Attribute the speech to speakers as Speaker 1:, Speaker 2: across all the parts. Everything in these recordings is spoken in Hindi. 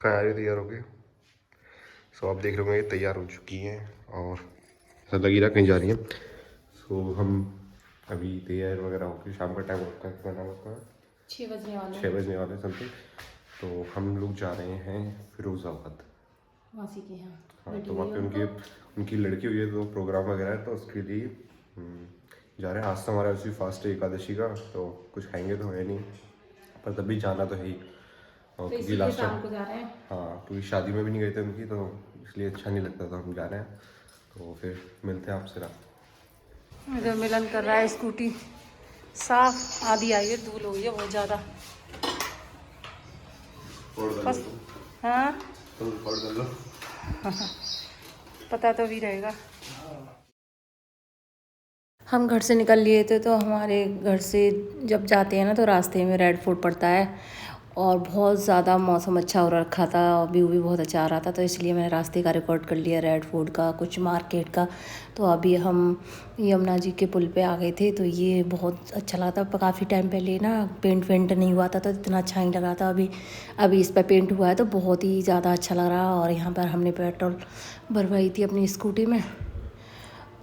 Speaker 1: तैयारी तैयार हो गई। सो आप देख रहे होंगे तैयार हो चुकी हैं और ऐसा लग ही रहा कहीं जा रही हैं। सो हम अभी तैयार वगैरह होकर शाम का टाइम होता है, कितना टाइम होता है, 6 बजने वाले समथिंग। तो हम लोग जा रहे हैं फिरोज़ाबाद
Speaker 2: मासी के यहाँ।
Speaker 1: हाँ, तो वहाँ पे उनकी लड़की हुई है तो प्रोग्राम वगैरह है, तो उसके लिए जा रहे हैं। आज तो हमारा उसी फास्ट है एकादशी का, तो कुछ खाएंगे तो है नहीं, पर तब भी जाना तो है ही। और
Speaker 2: तो
Speaker 1: क्योंकि लास्ट टाइम
Speaker 2: को जा रहे हैं।
Speaker 1: हाँ, क्योंकि शादी में भी नहीं गए थे उनकी, तो इसलिए अच्छा नहीं लगता था। हम जा रहे हैं तो फिर मिलते हैं आपसे रात।
Speaker 2: इधर मिलन कर रहा है, स्कूटी साफ आधी आई है, धूल हो गई है बहुत ज़्यादा। बस हाँ पता तो भी रहेगा। हम घर से निकल लिए थे, तो हमारे घर से जब जाते हैं ना तो रास्ते में रेड फोर्ट पड़ता है और बहुत ज़्यादा मौसम अच्छा हो रखा था और व्यू भी बहुत अच्छा आ रहा था, तो इसलिए मैंने रास्ते का रिकॉर्ड कर लिया, रेड फोर्ट का, कुछ मार्केट का। तो अभी हम यमुना जी के पुल पे आ गए थे, तो ये बहुत अच्छा लगा था। काफ़ी टाइम पहले ना पेंट वेंट नहीं हुआ था तो इतना अच्छा नहीं लग रहा था। अभी इस पर पेंट हुआ है तो बहुत ही ज़्यादा अच्छा लग रहा है। और यहाँ पर हमने पेट्रोल भरवाई थी अपनी स्कूटी में।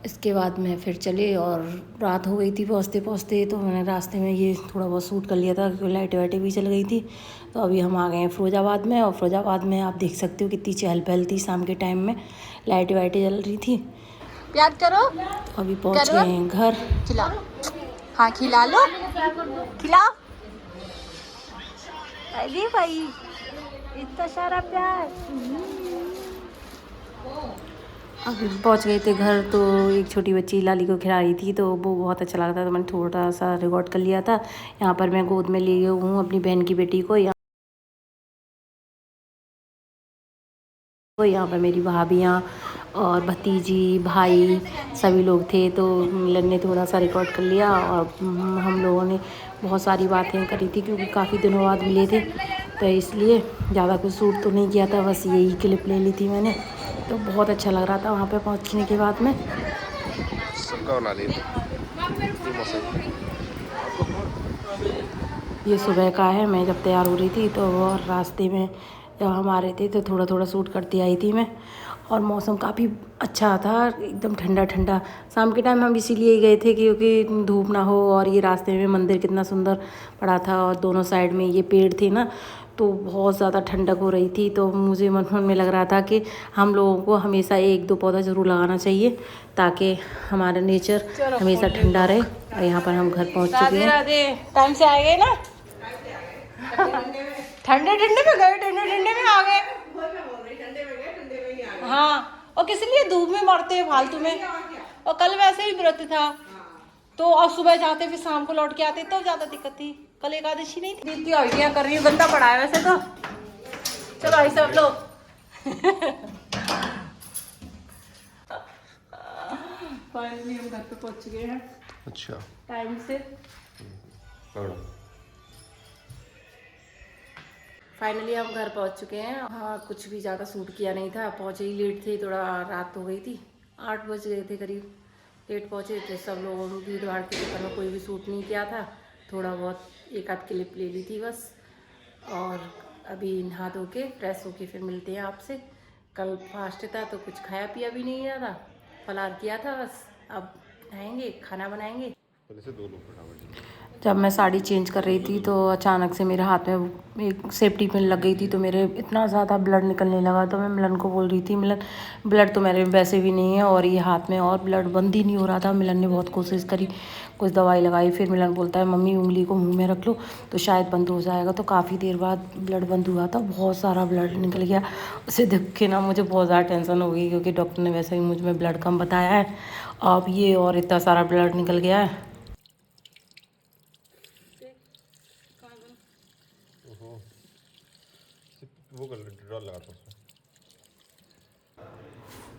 Speaker 2: इसके बाद में फिर चले और रात हो गई थी पहुँचते पहुँचते, तो मैंने रास्ते में ये थोड़ा बहुत शूट कर लिया था क्योंकि लाइटें वाइटें भी चल गई थी। तो अभी हम आ गए हैं फिरोज़ाबाद में, और फिरोज़ाबाद में आप देख सकते हो कितनी चहल पहल थी। शाम के टाइम में लाइटें वाइटें जल रही थी। प्यार करो। तो अभी पहुँच गए हैं घर। खिला, हाँ खिला लो, खिलाओ। अरे भाई इतना सारा प्यार। अभी पहुंच गए थे घर, तो एक छोटी बच्ची लाली को खिला रही थी, तो वो बहुत अच्छा लगा था, तो मैंने थोड़ा सा रिकॉर्ड कर लिया था। यहाँ पर मैं गोद में लिए हूँ अपनी बहन की बेटी को। यहाँ पर मेरी भाभियाँ और भतीजी भाई सभी लोग थे, तो मिलन ने थोड़ा सा रिकॉर्ड कर लिया। और हम लोगों ने बहुत सारी बातें करी थी क्योंकि काफ़ी दिनों बाद मिले थे, तो इसलिए ज़्यादा कुछ शूट तो नहीं किया था, बस यही क्लिप ले ली थी मैंने। तो बहुत अच्छा लग रहा था वहाँ पे पहुँचने के बाद में।
Speaker 1: सबका बना लिए
Speaker 2: ये सुबह का है, मैं जब तैयार हो रही थी तो और रास्ते में जब हम आ रहे थे तो थोड़ा थोड़ा शूट करती आई थी मैं। और मौसम काफ़ी अच्छा था, एकदम ठंडा ठंडा। शाम के टाइम हम इसीलिए गए थे क्योंकि धूप ना हो, और ये रास्ते में मंदिर कितना सुंदर पड़ा था और दोनों साइड में ये पेड़ थे ना, तो बहुत ज़्यादा ठंडक हो रही थी। तो मुझे मन में लग रहा था कि हम लोगों को हमेशा 1-2 पौधा ज़रूर लगाना चाहिए ताकि हमारा नेचर हमेशा ठंडा रहे। और यहाँ पर हम घर पहुँच चुके हैं। राधे टाइम से आ गए ना, ठंडे ठंडे में गए, ठंडे ठंडे में आ गए। हाँ, और किस लिए धूप में मरते हैं फालतू में। और कल वैसे ही व्रत था, तो अब सुबह जाते फिर शाम को लौट के आते तो ज़्यादा दिक्कत थी। कल एकादशी नहीं थी। इतनी आइडिया कर रही हूँ, गंदा पड़ा है वैसे तो। चलो ऐसे सब लोग फाइनली हम घर पे पहुंच चुके हैं।
Speaker 1: अच्छा
Speaker 2: टाइम से। फाइनली हम घर पहुंच चुके हैं। हाँ, कुछ भी ज़्यादा शूट किया नहीं था, पहुंचे ही लेट थे, थोड़ा रात हो गई थी, 8 बज गए थे करीब। लेट पहुंचे थे, सब लोगों में भीड़ भाड़ के चक्कर में कोई भी शूट नहीं किया था। थोड़ा बहुत एक आध क्लिप ले ली थी बस। और अभी नहा धो के फ्रेश होके फिर मिलते हैं आपसे। कल फास्ट था तो कुछ खाया पिया भी नहीं गया था, फलार किया था बस। अब नहाएंगे, खाना बनाएंगे। जब मैं साड़ी चेंज कर रही थी तो अचानक से मेरे हाथ में एक सेफ्टी पिन लग गई थी, तो मेरे इतना ज़्यादा ब्लड निकलने लगा। तो मैं मिलन को बोल रही थी, मिलन ब्लड तो मेरे वैसे भी नहीं है और ये हाथ में और ब्लड बंद ही नहीं हो रहा था। मिलन ने बहुत कोशिश करी, कुछ दवाई लगाई, फिर मिलन बोलता है मम्मी उंगली को मुँह में रख लो तो शायद बंद हो जाएगा। तो काफ़ी देर बाद ब्लड बंद हुआ था, बहुत सारा ब्लड निकल गया। उसे देख के ना मुझे बहुत ज़्यादा टेंशन हो गई क्योंकि डॉक्टर ने वैसे ही मुझ में ब्लड कम बताया है। अब ये और इतना सारा ब्लड निकल गया है।
Speaker 1: वो कर लो, डिटॉल लगाता हूँ।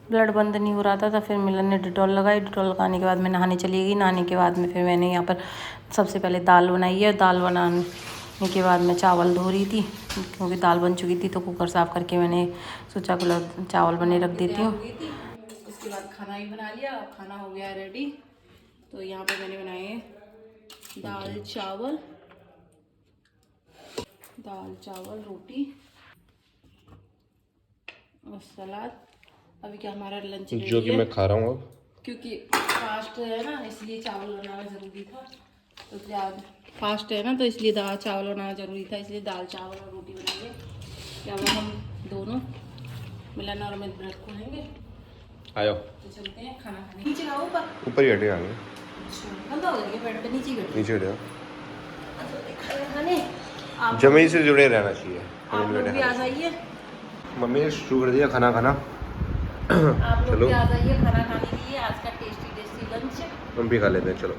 Speaker 2: ब्लड बंद नहीं हो रहा था, तो फिर मिलन ने डिटॉल लगाई। डिटॉल लगाने के बाद मैं नहाने चली गई। नहाने के बाद में फिर मैंने यहाँ पर सबसे पहले दाल बनाई है। दाल बनाने के बाद मैं चावल धो रही थी क्योंकि दाल बन चुकी थी, तो कुकर साफ़ करके मैंने सोचा कि चावल बने रख देती हूँ। उसके बाद खाना ही बना लिया, खाना हो गया रेडी। तो यहाँ पर मैंने बनाए दाल चावल रोटी और सलाद। अभी क्या हमारा लंच
Speaker 1: जो कि मैं खा रहा हूँ अब।
Speaker 2: क्योंकि फास्ट है ना, इसलिए चावल बनाना ज़रूरी था। तो फास्ट है ना, तो इसलिए दाल चावल बनाना ज़रूरी था, इसलिए दाल चावल और रोटी बनाएंगे। क्या हम दोनों मिलन और अमित ब्रेड खोलेंगे।
Speaker 1: आयो
Speaker 2: तो चलते हैं खाना खाने। नीचे आओ,
Speaker 1: ऊपर ही हटे आगे।
Speaker 2: अच्छा ठंडा हो जाएगा, बेड पे नीचे बैठे।
Speaker 1: नीचे हटे
Speaker 2: खाने आप
Speaker 1: जमीन से जुड़े रहना चाहिए।
Speaker 2: आप लोग भी आ जाइए।
Speaker 1: मम्मी ने शुरू कर दिया खाना खाना।
Speaker 2: आप लोग
Speaker 1: चलो
Speaker 2: भी आ जाइए खाना खाने के लिए। आज का टेस्टी टेस्टी लंच
Speaker 1: हम भी खा लेते हैं, चलो।